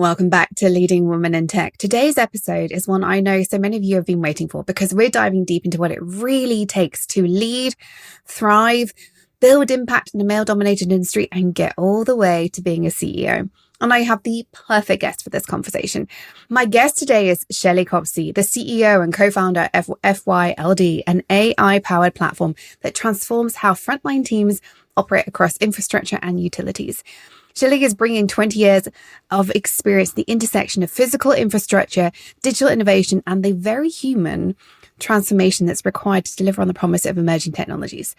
Welcome back to Leading Women in Tech. Today's episode is one I know so many of you have been waiting for because we're diving deep into what it really takes to lead, thrive, build impact in a male-dominated industry, and get all the way to being a CEO. And I have the perfect guest for this conversation. My guest today is Shelley Copsey, the CEO and co-founder of FYLD, an AI-powered platform that transforms how frontline teams operate across infrastructure and utilities. Shelley is bringing 20 years of experience at the intersection of physical infrastructure, digital innovation, and the very human transformation that's required to deliver on the promise of emerging technologies.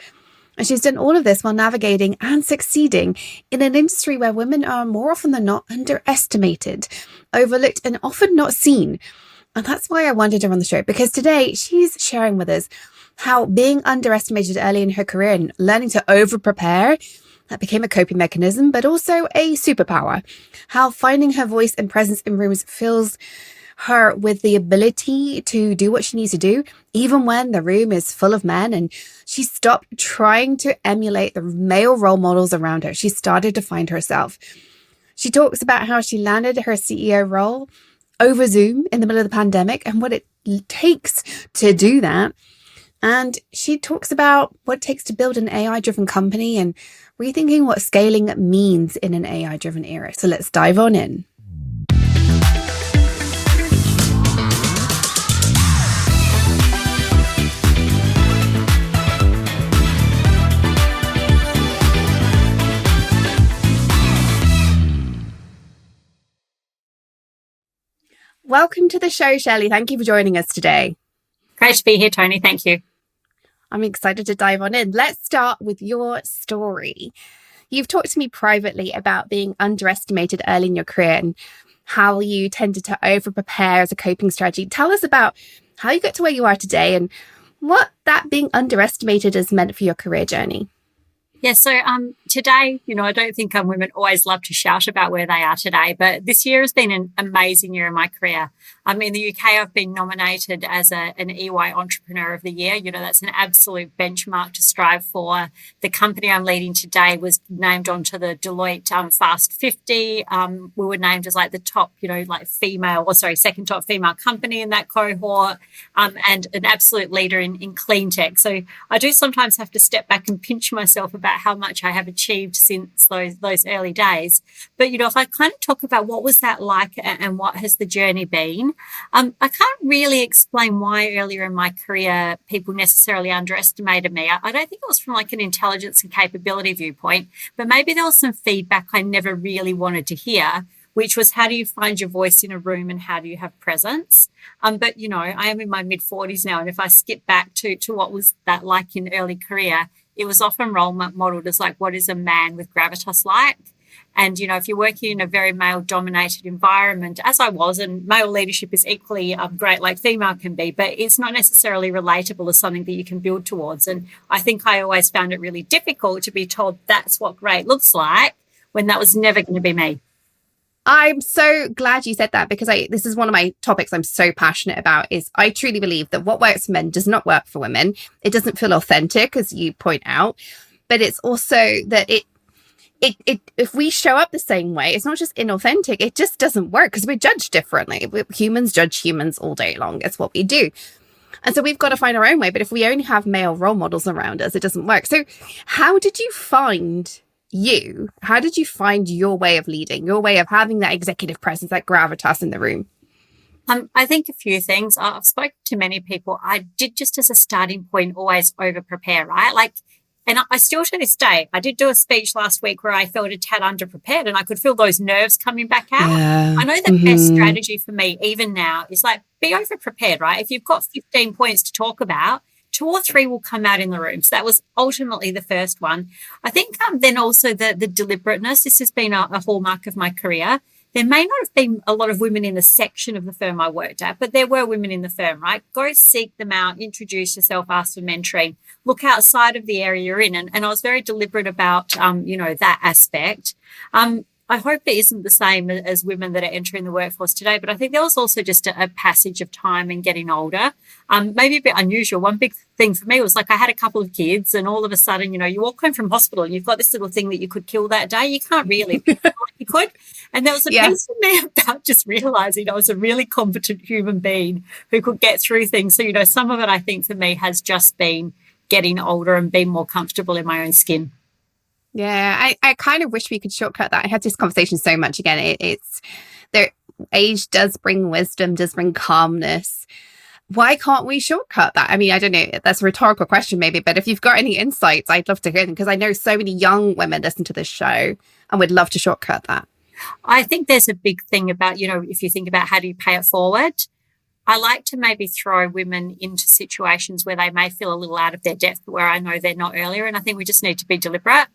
And she's done all of this while navigating and succeeding in an industry where women are more often than not underestimated, overlooked, and often not seen. And that's why I wanted her on the show, because today she's sharing with us how being underestimated early in her career and learning to over-prepare that became a coping mechanism, but also a superpower. How finding her voice and presence in rooms fills her with the ability to do what she needs to do, even when the room is full of men. And she stopped trying to emulate the male role models around her. She started to find herself. She talks about how she landed her CEO role over Zoom in the middle of the pandemic and what it takes to do that. And she talks about what it takes to build an AI-driven company and rethinking what scaling means in an AI-driven era. So let's dive on in. Welcome to the show, Shelley. Thank you for joining us today. Great to be here, Toni. Thank you. I'm excited to dive on in. Let's start with your story. You've talked to me privately about being underestimated early in your career and how you tended to over-prepare as a coping strategy. Tell us about how you got to where you are today and what that being underestimated has meant for your career journey. Yeah, so today, I don't think women always love to shout about where they are today, but this year has been an amazing year in my career. In the UK, I've been nominated as an EY Entrepreneur of the Year. That's an absolute benchmark to strive for. The company I'm leading today was named onto the Deloitte Fast 50. We were named as the top, second top female company in that cohort, and an absolute leader in clean tech. So I do sometimes have to step back and pinch myself about how much I have achieved since those early days. But, if I kind of talk about what was that like and what has the journey been, I can't really explain why earlier in my career people necessarily underestimated me. I don't think it was from an intelligence and capability viewpoint, but maybe there was some feedback I never really wanted to hear, which was how do you find your voice in a room and how do you have presence? But, I am in my mid-40s now, and if I skip back to what was that like in early career, it was often role modeled as what is a man with gravitas like? And, if you're working in a very male-dominated environment, as I was, and male leadership is equally great like female can be, but it's not necessarily relatable as something that you can build towards. And I think I always found it really difficult to be told that's what great looks like when that was never going to be me. I'm so glad you said that because this is one of my topics I'm so passionate about. Is I truly believe that what works for men does not work for women. It doesn't feel authentic, as you point out, but it's also that it if we show up the same way, it's not just inauthentic. It just doesn't work because we're judged differently. Humans judge humans all day long. It's what we do. And so we've got to find our own way. But if we only have male role models around us, it doesn't work. So how did you find how did you find your way of leading, your way of having that executive presence, that gravitas in the room? I think a few things. I've spoken to many people. I did just as a starting point always over prepare, right? And I still to this day, I did do a speech last week where I felt a tad underprepared and I could feel those nerves coming back out. Yeah. I know the best strategy for me, even now, is be over prepared, right? If you've got 15 points to talk about, 2 or 3 will come out in the room. So that was ultimately the first one. I think then also the deliberateness. This has been a hallmark of my career. There may not have been a lot of women in the section of the firm I worked at, but there were women in the firm, right? Go seek them out, introduce yourself, ask for mentoring, look outside of the area you're in. And I was very deliberate about, that aspect. I hope it isn't the same as women that are entering the workforce today, but I think there was also just a passage of time and getting older. Maybe a bit unusual. One big thing for me was like I had a couple of kids, and all of a sudden, you walk home from hospital and you've got this little thing that you could kill that day. You can't really, you could. And there was a piece of me about just realizing I was a really competent human being who could get through things. So, some of it I think for me has just been getting older and being more comfortable in my own skin. Yeah, I kind of wish we could shortcut that. I had this conversation so much. Again, it's there. Age does bring wisdom, does bring calmness. Why can't we shortcut that? I mean, I don't know. That's a rhetorical question, maybe. But if you've got any insights, I'd love to hear them, because I know so many young women listen to this show and would love to shortcut that. I think there's a big thing about, if you think about how do you pay it forward, I like to maybe throw women into situations where they may feel a little out of their depth, where I know they're not earlier. And I think we just need to be deliberate.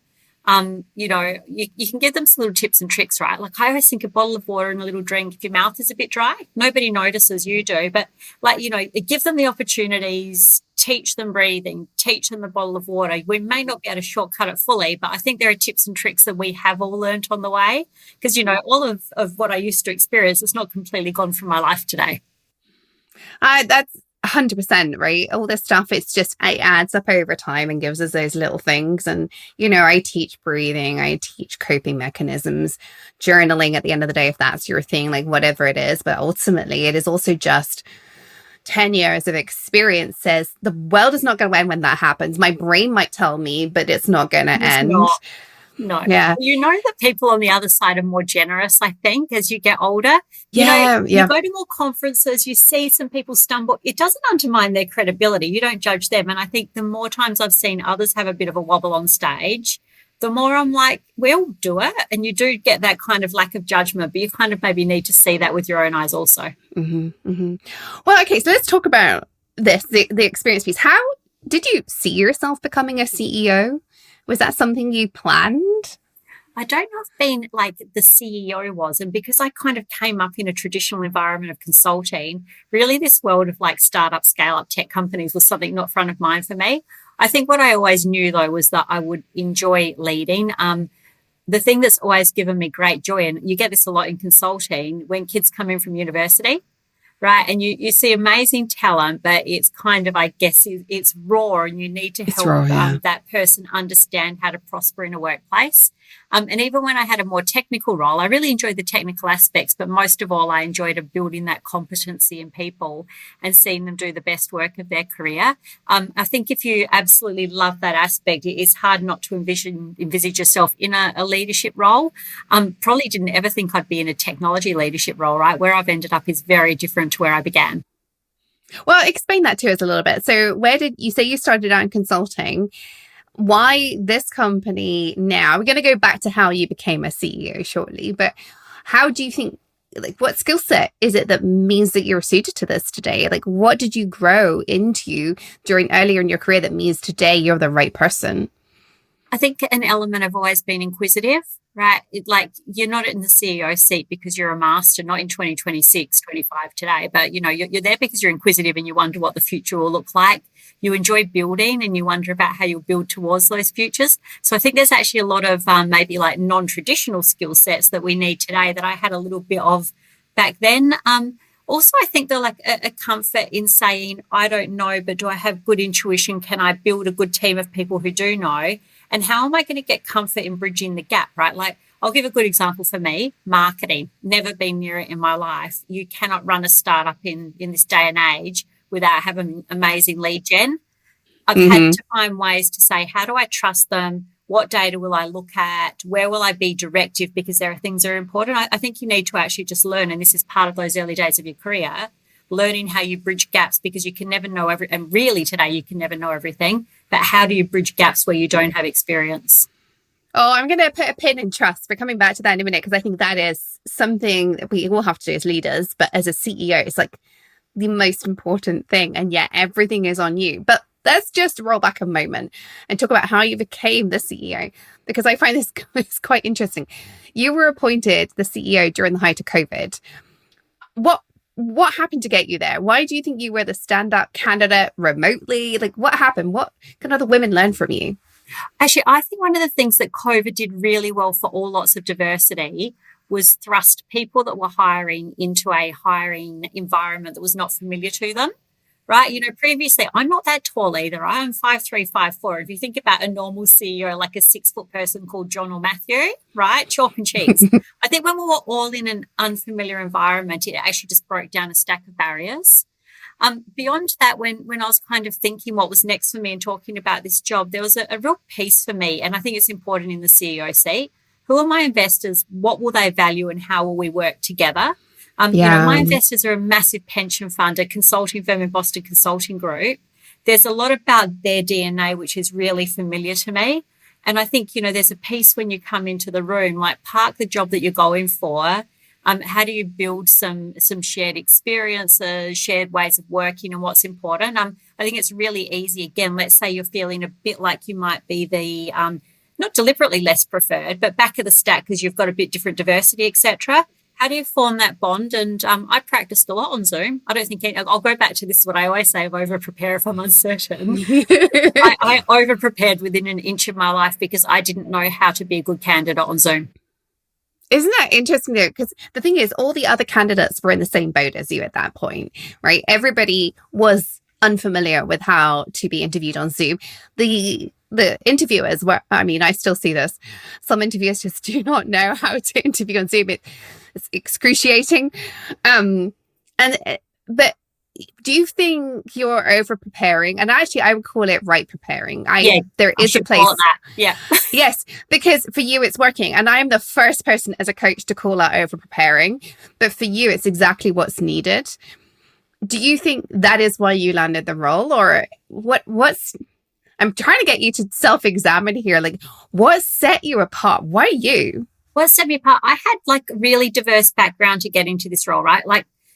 You can give them some little tips and tricks, right? Like I always think a bottle of water and a little drink, if your mouth is a bit dry, nobody notices, you do. But give them the opportunities, teach them breathing, teach them a bottle of water. We may not be able to shortcut it fully, but I think there are tips and tricks that we have all learnt on the way. Because, all of what I used to experience is not completely gone from my life today. That's 100%, right? All this stuff, it adds up over time and gives us those little things. And, I teach breathing, I teach coping mechanisms, journaling at the end of the day, if that's your thing, like whatever it is. But ultimately, it is also just 10 years of experience says the world is not going to end when that happens. My brain might tell me, but it's not going to end. No. Yeah. That people on the other side are more generous, I think, as you get older. You go to more conferences, you see some people stumble. It doesn't undermine their credibility. You don't judge them. And I think the more times I've seen others have a bit of a wobble on stage, the more I'm like, we'll do it. And you do get that kind of lack of judgment, but you kind of maybe need to see that with your own eyes also. Mm-hmm, mm-hmm. Well, okay, so let's talk about this, the experience piece. How did you see yourself becoming a CEO? Was that something you planned? I don't know if being like the CEO was, and because I kind of came up in a traditional environment of consulting, really this world of like startup, scale up tech companies was something not front of mind for me. I think what I always knew though was that I would enjoy leading. The thing that's always given me great joy, and you get this a lot in consulting, when kids come in from university, right? And you see amazing talent, but it's kind of, I guess, it's raw, and you need to help that person understand how to prosper in a workplace. And even when I had a more technical role, I really enjoyed the technical aspects, but most of all, I enjoyed building that competency in people and seeing them do the best work of their career. I think if you absolutely love that aspect, it's hard not to envisage yourself in a leadership role. Probably didn't ever think I'd be in a technology leadership role, right? Where I've ended up is very different to where I began. Well, explain that to us a little bit. So where did you say you started out in consulting? Why this company now? We're going to go back to how you became a CEO shortly, but how do you think, like, what skill set is it that means that you're suited to this today? Like, what did you grow into during earlier in your career that means today you're the right person? I think an element of always being inquisitive, right? Like you're not in the CEO seat because you're a master, not in 2026, 25 today, but you're there because you're inquisitive and you wonder what the future will look like. You enjoy building and you wonder about how you'll build towards those futures. So I think there's actually a lot of maybe like non-traditional skill sets that we need today that I had a little bit of back then. Also, I think they're like a comfort in saying, I don't know, but do I have good intuition? Can I build a good team of people who do know? And how am I going to get comfort in bridging the gap, right? Like, I'll give a good example for me, marketing, never been near it in my life. You cannot run a startup in this day and age without having amazing lead gen. I've had to find ways to say, how do I trust them? What data will I look at? Where will I be directive? Because there are things that are important. I think you need to actually just learn, and this is part of those early days of your career, learning how you bridge gaps, because you can never know and really today you can never know everything, but how do you bridge gaps where you don't have experience? Oh, I'm going to put a pin in trust. We're coming back to that in a minute, because I think that is something that we all have to do as leaders, but as a CEO, it's like the most important thing. And yet everything is on you. But let's just roll back a moment and talk about how you became the CEO, because I find this is quite interesting. You were appointed the CEO during the height of COVID. What happened to get you there? Why do you think you were the stand-up candidate remotely? Like, what happened? What can other women learn from you? Actually, I think one of the things that COVID did really well for all lots of diversity was thrust people that were hiring into a hiring environment that was not familiar to them. Right. Previously, I'm not that tall either. I'm 5'3", 5'4". If you think about a normal CEO, like a 6-foot person called John or Matthew, right? Chalk and cheese. I think when we were all in an unfamiliar environment, it actually just broke down a stack of barriers. Beyond that, when I was kind of thinking what was next for me and talking about this job, there was a real piece for me. And I think it's important in the CEO seat. Who are my investors? What will they value and how will we work together? My investors are a massive pension fund, a consulting firm in Boston Consulting Group. There's a lot about their DNA, which is really familiar to me. And I think, there's a piece when you come into the room, like park the job that you're going for. How do you build some shared experiences, shared ways of working and what's important? I think it's really easy. Again, let's say you're feeling a bit like you might be the, not deliberately less preferred, but back of the stack because you've got a bit different diversity, etc. How do you form that bond? And I practiced a lot on Zoom. I don't think I'll go back to this, what I always say, of over-prepare if I'm uncertain. I over-prepared within an inch of my life because I didn't know how to be a good candidate on Zoom. Isn't that interesting though? Because the thing is, all the other candidates were in the same boat as you at that point, right? Everybody was unfamiliar with how to be interviewed on Zoom. The interviewers were, I still see this. Some interviewers just do not know how to interview on Zoom. It's excruciating. But do you think you're over preparing? And actually, I would call it right preparing. There is a place. Yeah. Yes, because for you, it's working. And I'm the first person as a coach to call out over preparing. But for you, it's exactly what's needed. Do you think that is why you landed the role, or what's? I'm trying to get you to self-examine here. Like, what set you apart? Why you? What set me apart? I had a really diverse background to get into this role, right?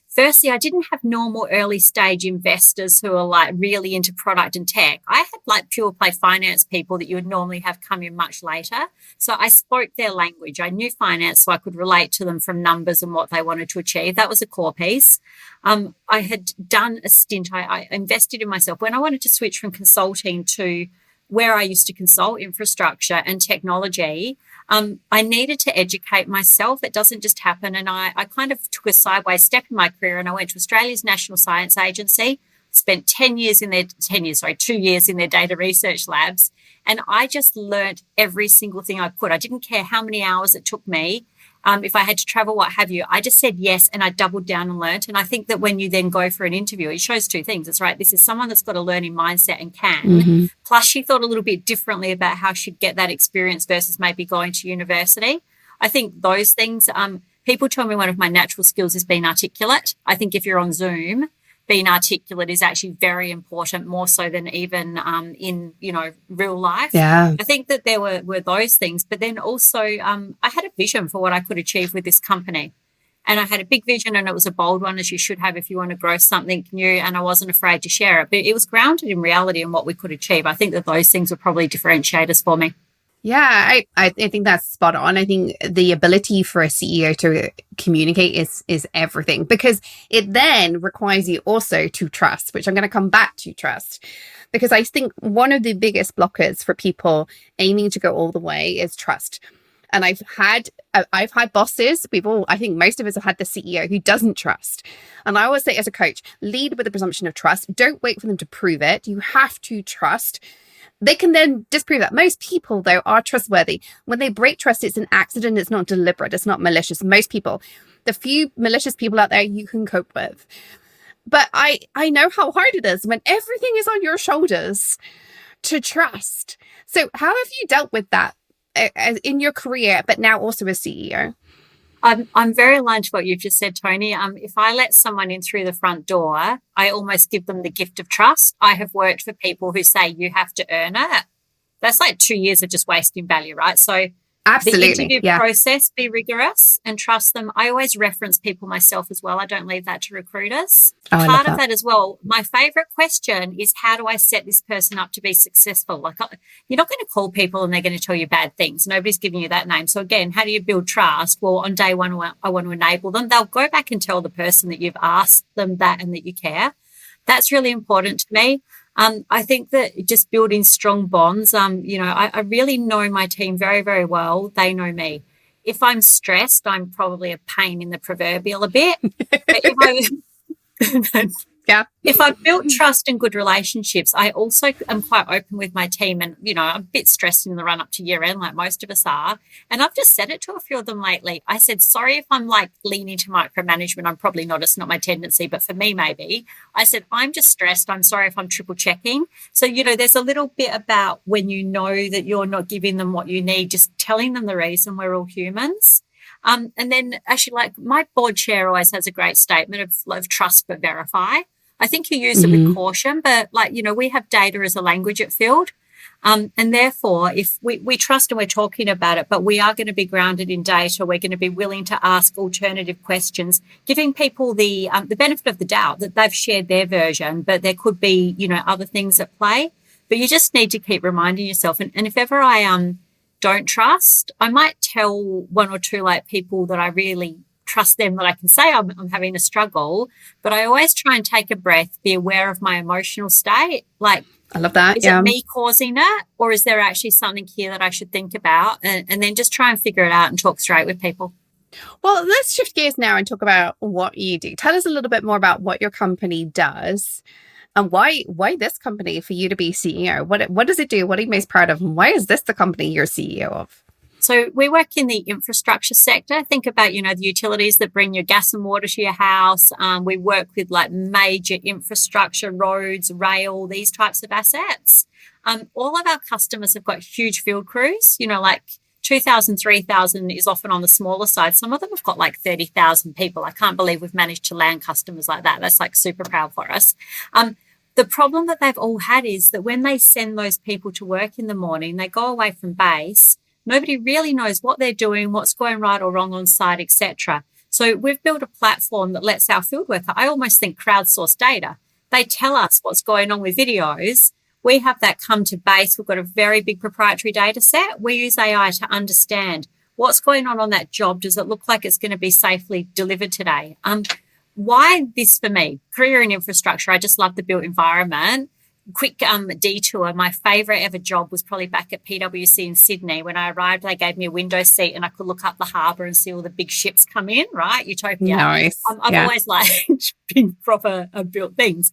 Firstly, I didn't have normal early stage investors who are really into product and tech. I had pure play finance people that you would normally have come in much later. So I spoke their language. I knew finance, so I could relate to them from numbers and what they wanted to achieve. That was a core piece. I had done a stint. I invested in myself. When I wanted to switch from consulting to where I used to consult infrastructure and technology, I needed to educate myself. It doesn't just happen. And I kind of took a sideways step in my career and I went to Australia's National Science Agency, spent 2 years in their data research labs. And I just learnt every single thing I could. I didn't care how many hours it took me. If I had to travel, what have you, I just said yes and I doubled down and learnt. And I think that when you then go for an interview, it shows two things. It's right. This is someone that's got a learning mindset and can. Mm-hmm. Plus, she thought a little bit differently about how she'd get that experience versus maybe going to university. I think those things, people tell me one of my natural skills is being articulate. I think if you're on Zoom, being articulate is actually very important, more so than even in real life. Yeah, I think that there were those things, but then also I had a vision for what I could achieve with this company, and I had a big vision, and it was a bold one, as you should have if you want to grow something new. And I wasn't afraid to share it, but it was grounded in reality and what we could achieve. I think that those things were probably differentiators for me. Yeah, I think that's spot on. I think the ability for a CEO to communicate is everything, because it then requires you also to trust, which I'm going to come back to trust, because I think one of the biggest blockers for people aiming to go all the way is trust. And I've had bosses, I think most of us have had the CEO who doesn't trust. And I always say as a coach, lead with the presumption of trust. Don't wait for them to prove it. You have to trust. They can then disprove that. Most people, though, are trustworthy. When they break trust, it's an accident. It's not deliberate. It's not malicious. Most people, the few malicious people out there you can cope with. But I know how hard it is when everything is on your shoulders to trust. So how have you dealt with that in your career, but now also as CEO? I'm very aligned to what you've just said, Toni. If I let someone in through the front door, I almost give them the gift of trust. I have worked for people who say you have to earn it. That's 2 years of just wasting value, right? So absolutely, the interview process, be rigorous and trust them. I always reference people myself as well. I don't leave that to recruiters. Part of that as well, my favorite question is, how do I set this person up to be successful? You're not going to call people and they're going to tell you bad things. Nobody's giving you that name. So again, how do you build trust? Well, on day one, I want to enable them. They'll go back and tell the person that you've asked them that and that you care. That's really important to me. I think that just building strong bonds, I really know my team very, very well. They know me. If I'm stressed, I'm probably a pain in the proverbial a bit. But Yeah. if I've built trust and good relationships, I also am quite open with my team. And, I'm a bit stressed in the run up to year end, like most of us are. And I've just said it to a few of them lately. I said, sorry if I'm like leaning to micromanagement. I'm probably not. It's not my tendency. But for me, maybe. I said, I'm just stressed. I'm sorry if I'm triple checking. So, there's a little bit about when you know that you're not giving them what you need, just telling them the reason. We're all humans. And then actually, like my board chair always has a great statement of trust but verify. I think you use it with caution, but we have data as a language at FYLD. And therefore, if we trust and we're talking about it, but we are going to be grounded in data, we're going to be willing to ask alternative questions, giving people the benefit of the doubt that they've shared their version, but there could be, other things at play. But you just need to keep reminding yourself. And if ever I don't trust, I might tell one or two people that I really trust them, that I can say I'm having a struggle, but I always try and take a breath, be aware of my emotional state. Like, I love that. Is it me causing it, or is there actually something here that I should think about? And then just try and figure it out and talk straight with people. Well, let's shift gears now and talk about what you do. Tell us a little bit more about what your company does and why this company for you to be CEO. What does it do? What are you most proud of? And why is this the company you're CEO of? So we work in the infrastructure sector. Think about, the utilities that bring your gas and water to your house. We work with major infrastructure, roads, rail, these types of assets. All of our customers have got huge field crews, 2,000, 3,000 is often on the smaller side. Some of them have got 30,000 people. I can't believe we've managed to land customers like that. That's super proud for us. The problem that they've all had is that when they send those people to work in the morning, they go away from base. Nobody really knows what they're doing, what's going right or wrong on site, etc. So we've built a platform that lets our field worker, I almost think, crowdsource data. They tell us what's going on with videos. We have that come to base. We've got a very big proprietary data set. We use AI to understand what's going on that job. Does it look like it's going to be safely delivered today? Why this for me? Career in infrastructure. I just love the built environment. Quick detour. My favourite ever job was probably back at PwC in Sydney. When I arrived, they gave me a window seat and I could look up the harbour and see all the big ships come in, right? Utopia. Nice. I've always been proper built things.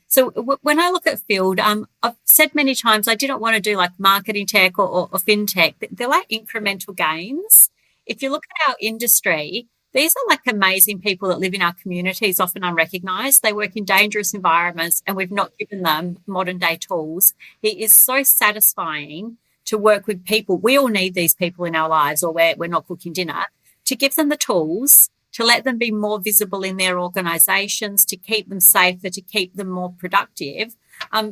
So when I look at FYLD, I've said many times I didn't want to do marketing tech or fintech. They're incremental gains. If you look at our industry, these are amazing people that live in our communities, often unrecognised. They work in dangerous environments and we've not given them modern day tools. It is so satisfying to work with people. We all need these people in our lives, or we're not cooking dinner, to give them the tools, to let them be more visible in their organisations, to keep them safer, to keep them more productive.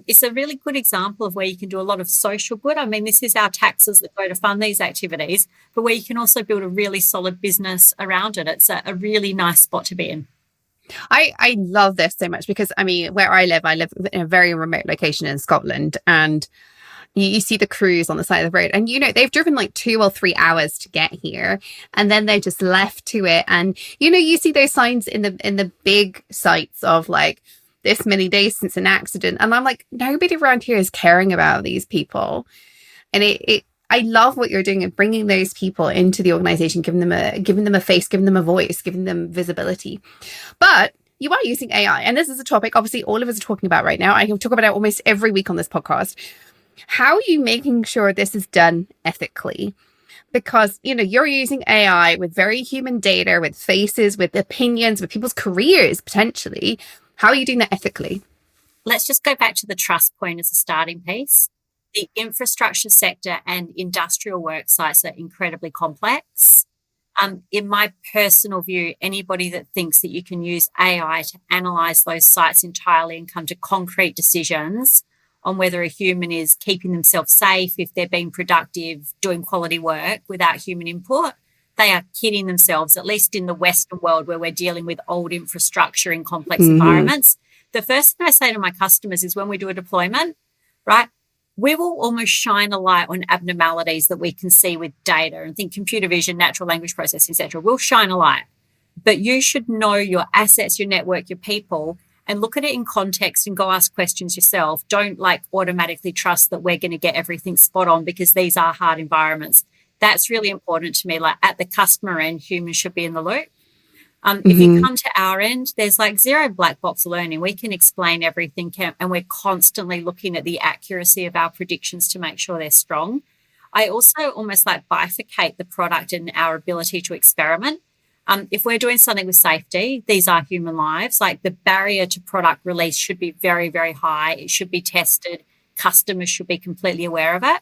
It's a really good example of where you can do a lot of social good. I mean, this is our taxes that go to fund these activities, but where you can also build a really solid business around it. It's a really nice spot to be in. I love this so much because, where I live in a very remote location in Scotland, and you see the crews on the side of the road and, they've driven 2 or 3 hours to get here and then they just left to it. And, you see those signs in the big sites of this many days since an accident. And I'm nobody around here is caring about these people. And I love what you're doing and bringing those people into the organization, giving them a face, giving them a voice, giving them visibility. But you are using AI. And this is a topic, obviously, all of us are talking about right now. I can talk about it almost every week on this podcast. How are you making sure this is done ethically? Because, you're using AI with very human data, with faces, with opinions, with people's careers, potentially. How are you doing that ethically? Let's just go back to the trust point as a starting piece. The infrastructure sector and industrial work sites are incredibly complex. In my personal view, anybody that thinks that you can use AI to analyse those sites entirely and come to concrete decisions on whether a human is keeping themselves safe, if they're being productive, doing quality work without human input, they are kidding themselves, at least in the Western world where we're dealing with old infrastructure in complex environments. The first thing I say to my customers is when we do a deployment, right, we will almost shine a light on abnormalities that we can see with data and think computer vision, natural language processing, etc. We'll shine a light. But you should know your assets, your network, your people, and look at it in context and go ask questions yourself. Don't like automatically trust that we're going to get everything spot on, because these are hard environments. That's really important to me. Like at the customer end, humans should be in the loop. If you come to our end, there's like zero black box learning. We can explain everything, and we're constantly looking at the accuracy of our predictions to make sure they're strong. I also almost like bifurcate the product and our ability to experiment. If we're doing something with safety, these are human lives. Like the barrier to product release should be very, very high. It should be tested. Customers should be completely aware of it.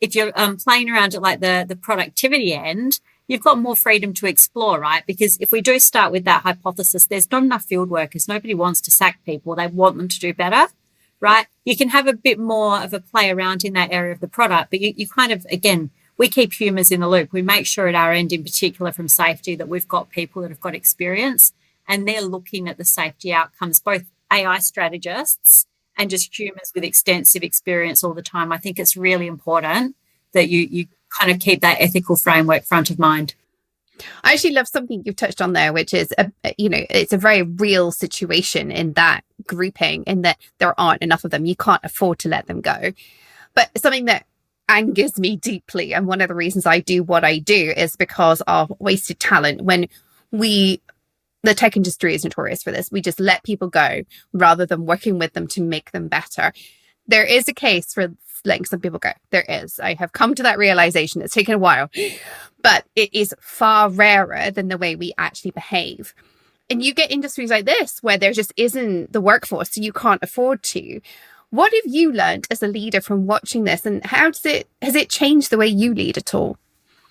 If you're playing around at like the productivity end, you've got more freedom to explore, right? Because if we do start with that hypothesis, there's not enough field workers. Nobody wants to sack people. They want them to do better, right? You can have a bit more of a play around in that area of the product, but you kind of, again, we keep humans in the loop. We make sure at our end, in particular from safety, that we've got people that have got experience and they're looking at the safety outcomes, both AI strategists and just humans with extensive experience all the time. I think it's really important that you kind of keep that ethical framework front of mind. I actually love something you've touched on there, which is, it's a very real situation in that grouping, in that there aren't enough of them. You can't afford to let them go. But something that angers me deeply, and one of the reasons I do what I do, is because of wasted talent. When the tech industry is notorious for this. We just let people go rather than working with them to make them better. There is a case for letting some people go. There is. I have come to that realization. It's taken a while, but it is far rarer than the way we actually behave. And you get industries like this where there just isn't the workforce, so you can't afford to. What have you learned as a leader from watching this, and has it changed the way you lead at all?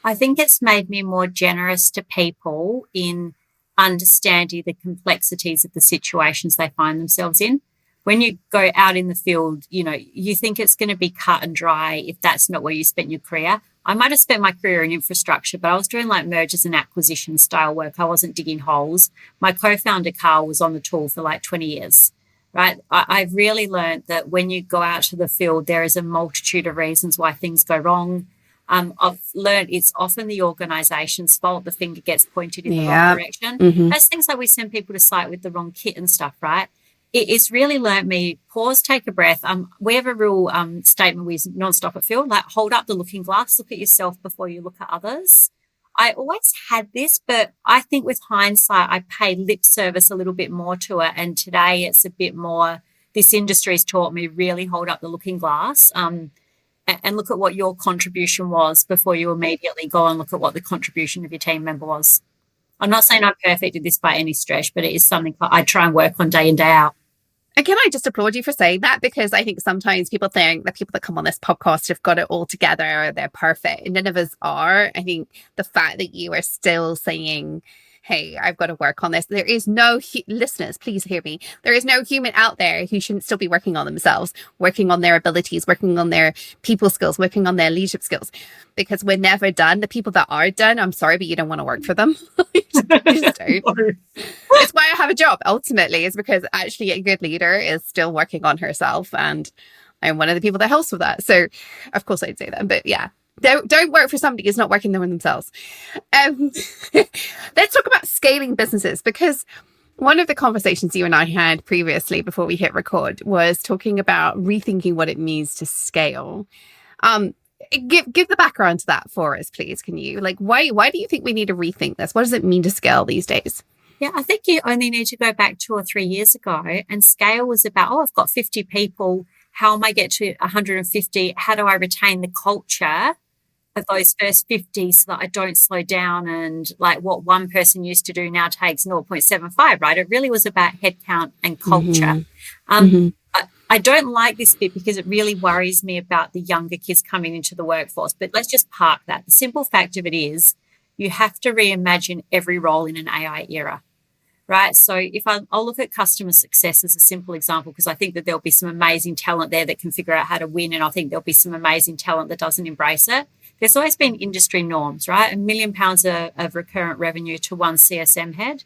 I think it's made me more generous to people in understanding the complexities of the situations they find themselves in. When you go out in the field, you think it's going to be cut and dry if that's not where you spent your career. I might have spent my career in infrastructure, but I was doing like mergers and acquisition style work. I wasn't digging holes. My co-founder, Carl, was on the tool for like 20 years, right? I've really learned that when you go out to the field, there is a multitude of reasons why things go wrong. I've learned it's often the organisation's fault. The finger gets pointed in the wrong direction. Mm-hmm. That's things like we send people to site with the wrong kit and stuff, right? It's really learnt me, pause, take a breath. We have a real statement we use non-stop at Field, like hold up the looking glass, look at yourself before you look at others. I always had this, but I think with hindsight, I pay lip service a little bit more to it. And today it's a bit more, this industry's taught me really hold up the looking glass. And look at what your contribution was before you immediately go and look at what the contribution of your team member was. I'm not saying I'm perfect at this by any stretch, but it is something I try and work on day in, day out. And can I just applaud you for saying that? Because I think sometimes people think that people that come on this podcast have got it all together, they're perfect, and none of us are. I think the fact that you are still saying, hey, I've got to work on this. There is no, listeners, please hear me. There is no human out there who shouldn't still be working on themselves, working on their abilities, working on their people skills, working on their leadership skills, because we're never done. The people that are done, I'm sorry, but you don't want to work for them. You just don't. It's why I have a job, ultimately, is because actually a good leader is still working on herself. And I'm one of the people that helps with that. So of course I'd say that, but yeah. Don't work for somebody who's not working on themselves. Let's talk about scaling businesses, because one of the conversations you and I had previously before we hit record was talking about rethinking what it means to scale. Give the background to that for us, please. Can you, why do you think we need to rethink this? What does it mean to scale these days? Yeah, I think you only need to go back 2 or 3 years ago, and scale was about, I've got 50 people. How am I get to 150? How do I retain the culture of those first 50 so that I don't slow down, and like what one person used to do now takes 0.75, right? It really was about headcount and culture. I don't like this bit because it really worries me about the younger kids coming into the workforce, but let's just park that. The simple fact of it is you have to reimagine every role in an AI era, right? So if I'll look at customer success as a simple example, because I think that there'll be some amazing talent there that can figure out how to win, and I think there'll be some amazing talent that doesn't embrace it. There's always been industry norms, right? £1 million of recurrent revenue to one CSM head.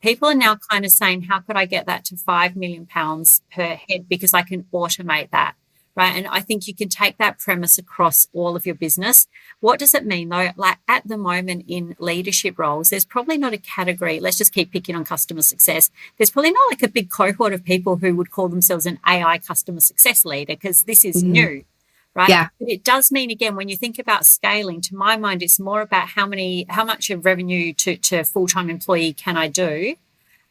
People are now kind of saying, how could I get that to £5 million per head, because I can automate that, right? And I think you can take that premise across all of your business. What does it mean though? Like at the moment in leadership roles, there's probably not a category. Let's just keep picking on customer success. There's probably not like a big cohort of people who would call themselves an AI customer success leader because this is new, right? Yeah. But it does mean, again, when you think about scaling, to my mind, it's more about how much of revenue to full-time employee can I do?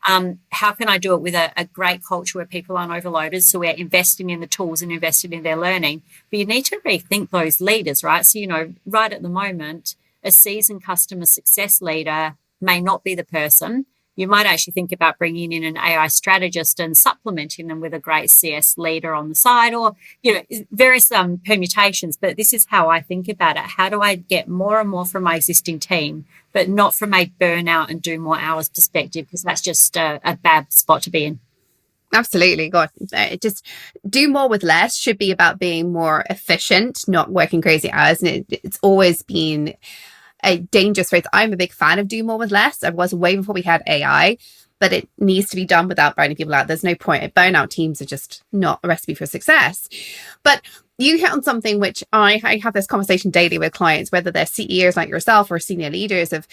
How can I do it with a great culture where people aren't overloaded? So we're investing in the tools and investing in their learning. But you need to rethink those leaders, right? So, right at the moment, a seasoned customer success leader may not be the person. You might actually think about bringing in an AI strategist and supplementing them with a great CS leader on the side, or, various permutations. But this is how I think about it. How do I get more and more from my existing team, but not from a burnout and do more hours perspective? Because that's just a bad spot to be in. Absolutely. God, just do more with less should be about being more efficient, not working crazy hours. And it's always been a dangerous phrase. I'm a big fan of do more with less. I was way before we had AI, but it needs to be done without burning people out. There's no point. Burnout teams are just not a recipe for success. But you hit on something which I have this conversation daily with clients, whether they're CEOs like yourself or senior leaders, of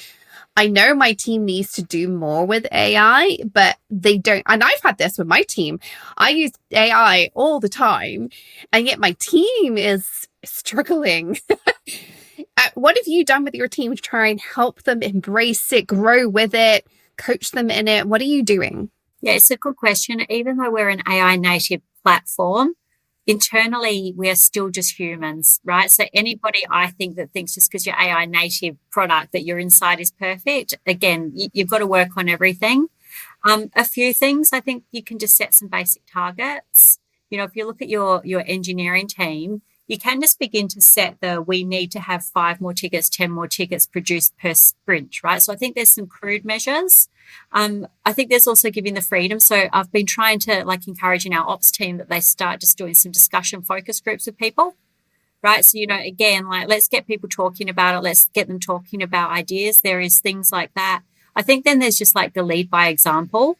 I know my team needs to do more with AI, but they don't. And I've had this with my team. I use AI all the time, and yet my team is struggling. What have you done with your team to try and help them embrace it, grow with it, coach them in it? What are you doing? Yeah, it's a good question. Even though we're an AI native platform, internally, we are still just humans, right? So anybody, I think, that thinks just because you're AI native product that your inside is perfect, again, you've got to work on everything. A few things, I think you can just set some basic targets. If you look at your engineering team, you can just begin to set we need to have 5 more tickets, 10 more tickets produced per sprint, right? So I think there's some crude measures. I think there's also giving the freedom. So I've been trying to encouraging our ops team that they start just doing some discussion focus groups with people, right? So, again, let's get people talking about it. Let's get them talking about ideas. There is things like that. I think then there's just the lead by example.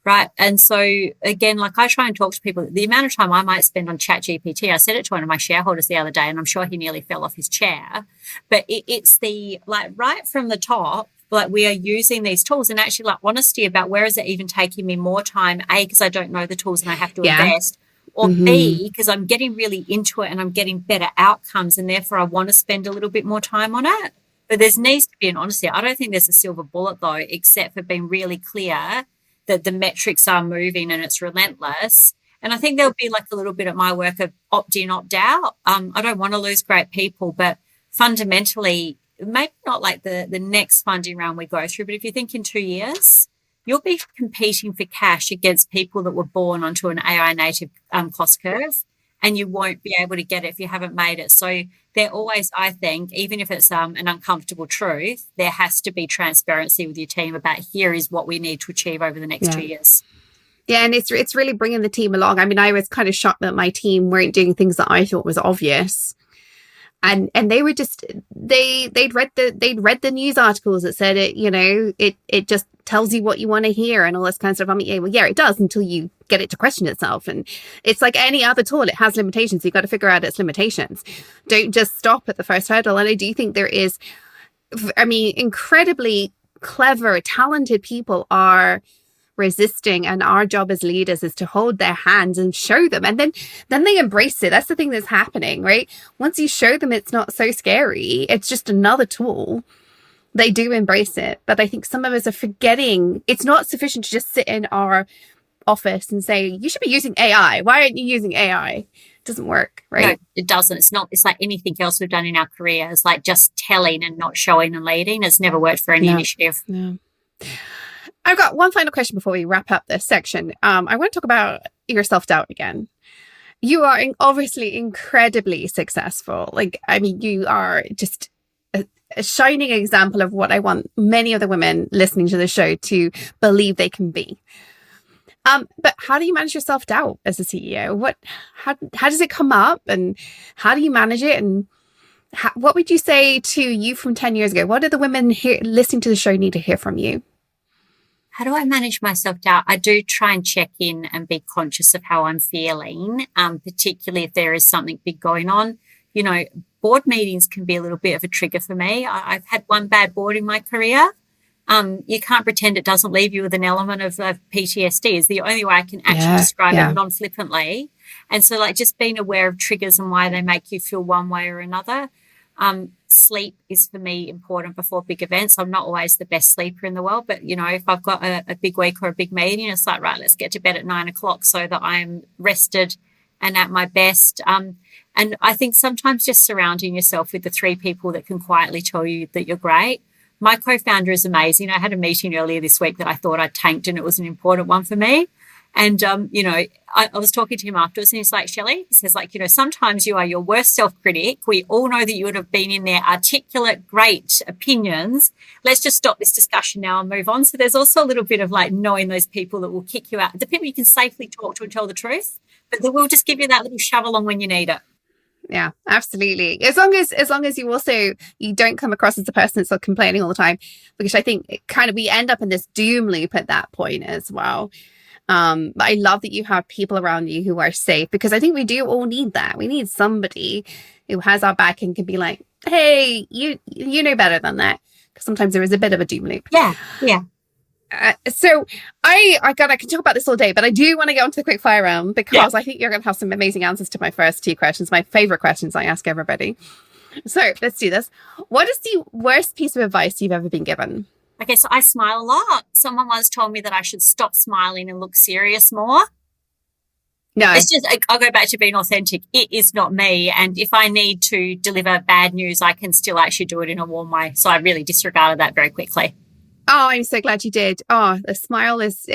Right. And so, again, I try and talk to people, the amount of time I might spend on ChatGPT. I said it to one of my shareholders the other day, and I'm sure he nearly fell off his chair. But it's the, right from the top, we are using these tools, and actually, honesty about where is it even taking me more time, A, because I don't know the tools and I have to invest, or B, because I'm getting really into it and I'm getting better outcomes, and therefore I want to spend a little bit more time on it. But there needs to be an honesty. I don't think there's a silver bullet, though, except for being really clear that the metrics are moving and it's relentless. And I think there'll be a little bit of my work of opt in, opt out. I don't want to lose great people, but fundamentally, maybe not the next funding round we go through, but if you think in 2 years, you'll be competing for cash against people that were born onto an AI native cost curve, and you won't be able to get it if you haven't made it. So there always, I think, even if it's an uncomfortable truth, there has to be transparency with your team about here is what we need to achieve over the next 2 years. Yeah, and it's really bringing the team along. I mean, I was kind of shocked that my team weren't doing things that I thought was obvious. And they were just they'd read the news articles that said it just tells you what you want to hear and all this kind of stuff. I mean, yeah, it does until you get it to question itself. And it's like any other tool, it has limitations. You've got to figure out its limitations. Don't just stop at the first hurdle. And I do think there is, incredibly clever, talented people are resisting, and our job as leaders is to hold their hands and show them, and then they embrace it. That's the thing that's happening, right? Once you show them it's not so scary, it's just another tool, they do embrace it. But I think some of us are forgetting it's not sufficient to just sit in our office and say you should be using AI. Why aren't you using AI? It doesn't work, right? No, it doesn't. It's like anything else we've done in our careers, just telling and not showing and leading. It's never worked for any initiative. No. I've got one final question before we wrap up this section. I want to talk about your self-doubt again. You are obviously incredibly successful. You are just a shining example of what I want many of the women listening to the show to believe they can be. But how do you manage your self-doubt as a CEO? How does it come up, and how do you manage it? And what would you say to you from 10 years ago? What do the women listening to the show need to hear from you? How do I manage my self-doubt? I do try and check in and be conscious of how I'm feeling, particularly if there is something big going on. You know, board meetings can be a little bit of a trigger for me. I've had one bad board in my career. You can't pretend it doesn't leave you with an element of PTSD is the only way I can actually describe it non-flippantly. And so like just being aware of triggers and why they make you feel one way or another. Sleep is for me important before big events. I'm not always the best sleeper in the world, but you know, if I've got a big week or a big meeting, it's like, right, let's get to bed at 9 o'clock so that I'm rested and at my best. And I think sometimes just surrounding yourself with the 3 people that can quietly tell you that you're great. My co-founder is amazing. I had a meeting earlier this week that I thought I'd tanked, and it was an important one for me. And, you know, I was talking to him afterwards, and he's like, Shelley, he says, like, you know, sometimes you are your worst self-critic. We all know that you would have been in there articulate, great opinions. Let's just stop this discussion now and move on. So there's also a little bit of like knowing those people that will kick you out, the people you can safely talk to and tell the truth, but they will just give you that little shove along when you need it. Yeah, absolutely. As long as you don't come across as a person that's complaining all the time, because I think we end up in this doom loop at that point as well. But I love that you have people around you who are safe, because I think we do all need that. We need somebody who has our back and can be like, hey, you know better than that. Because sometimes there is a bit of a doom loop. Yeah. So I can talk about this all day, but I do want to get onto the quickfire round, because I think you're going to have some amazing answers to my first 2 questions, my favorite questions I ask everybody. So let's do this. What is the worst piece of advice you've ever been given? Okay, so I smile a lot. Someone once told me that I should stop smiling and look serious more. No. It's just, I'll go back to being authentic. It is not me. And if I need to deliver bad news, I can still actually do it in a warm way. So I really disregarded that very quickly. Oh, I'm so glad you did. Oh, the smile is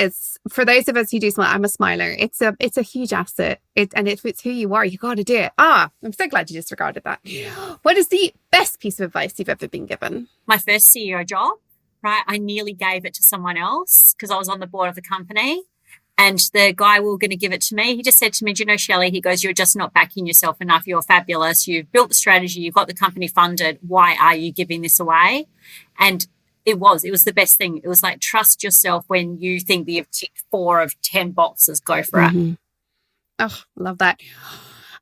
for those of us who do smile. I'm a smiler. It's a huge asset. And if it's who you are, you got to do it. I'm so glad you disregarded that. What is the best piece of advice you've ever been given? My first CEO job, right? I nearly gave it to someone else because I was on the board of the company. And the guy we were going to give it to me, he just said to me, do you know, Shelley, he goes, you're just not backing yourself enough. You're fabulous. You've built the strategy. You've got the company funded. Why are you giving this away? And it was the best thing. It was like, trust yourself when you think that you've ticked 4 of 10 boxes, go for it. Oh, love that.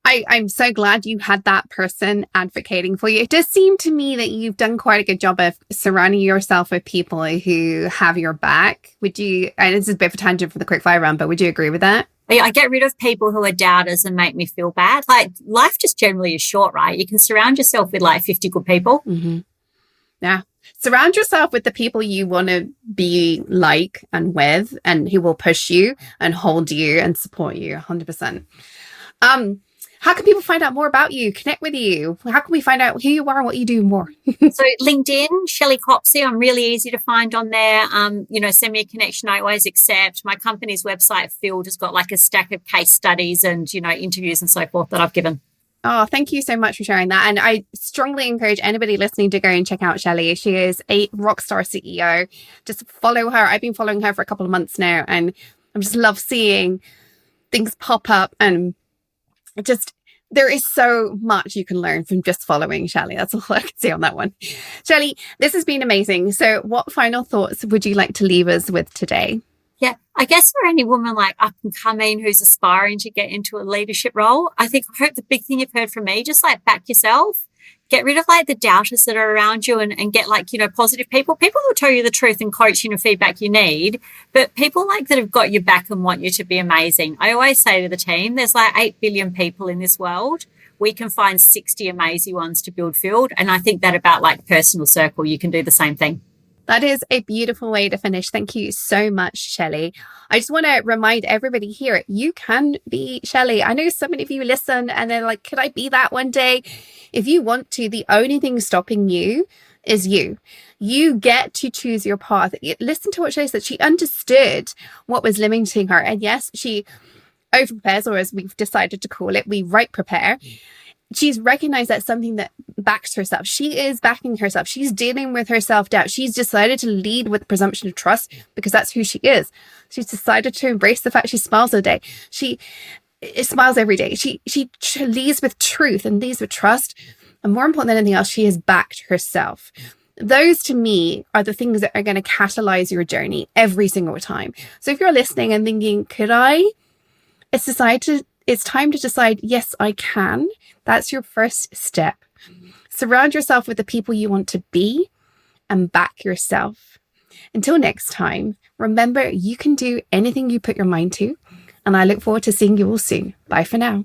I'm so glad you had that person advocating for you. It does seem to me that you've done quite a good job of surrounding yourself with people who have your back. Would you, and this is a bit of a tangent for the quickfire round, but would you agree with that? I get rid of people who are doubters and make me feel bad. Like, life just generally is short, right? You can surround yourself with like 50 good people. Yeah. Surround yourself with the people you want to be like and with, and who will push you and hold you and support you 100%. How can people find out more about you, connect with you? How can we find out who you are and what you do more? So LinkedIn, Shelley Copsey, I'm really easy to find on there. Send me a connection. I always accept. My company's website, FYLD, has got like a stack of case studies and, interviews and so forth that I've given. Oh, thank you so much for sharing that. And I strongly encourage anybody listening to go and check out Shelley. She is a rock star CEO. Just follow her. I've been following her for a couple of months now, and I just love seeing things pop up, and there is so much you can learn from just following Shelley. That's all I can say on that one. Shelley, this has been amazing. So what final thoughts would you like to leave us with today? Yeah, I guess for any woman like up and coming who's aspiring to get into a leadership role, I hope the big thing you've heard from me, just like back yourself, get rid of like the doubters that are around you, and get like, positive people who will tell you the truth and coaching and feedback you need, but people like that have got your back and want you to be amazing. I always say to the team, there's like 8 billion people in this world. We can find 60 amazing ones to build FYLD. And I think that about like personal circle, you can do the same thing. That is a beautiful way to finish. Thank you so much, Shelley. I just want to remind everybody here, you can be Shelley. I know so many of you listen and they're like, could I be that one day? If you want to, the only thing stopping you is you. You get to choose your path. Listen to what Shelley said. She understood what was limiting her. And yes, she over-prepares, or as we've decided to call it, we right-prepare. She's recognized that's something that backs herself. She is backing herself. She's dealing with her self-doubt. She's decided to lead with presumption of trust because that's who she is. She's decided to embrace the fact she smiles all day. She smiles every day. She leads with truth and leads with trust. And more important than anything else, she has backed herself. Those to me are the things that are going to catalyze your journey every single time. So if you're listening and thinking, could I? It's time to decide, yes, I can. That's your first step. Surround yourself with the people you want to be and back yourself. Until next time, remember, you can do anything you put your mind to, and I look forward to seeing you all soon. Bye for now.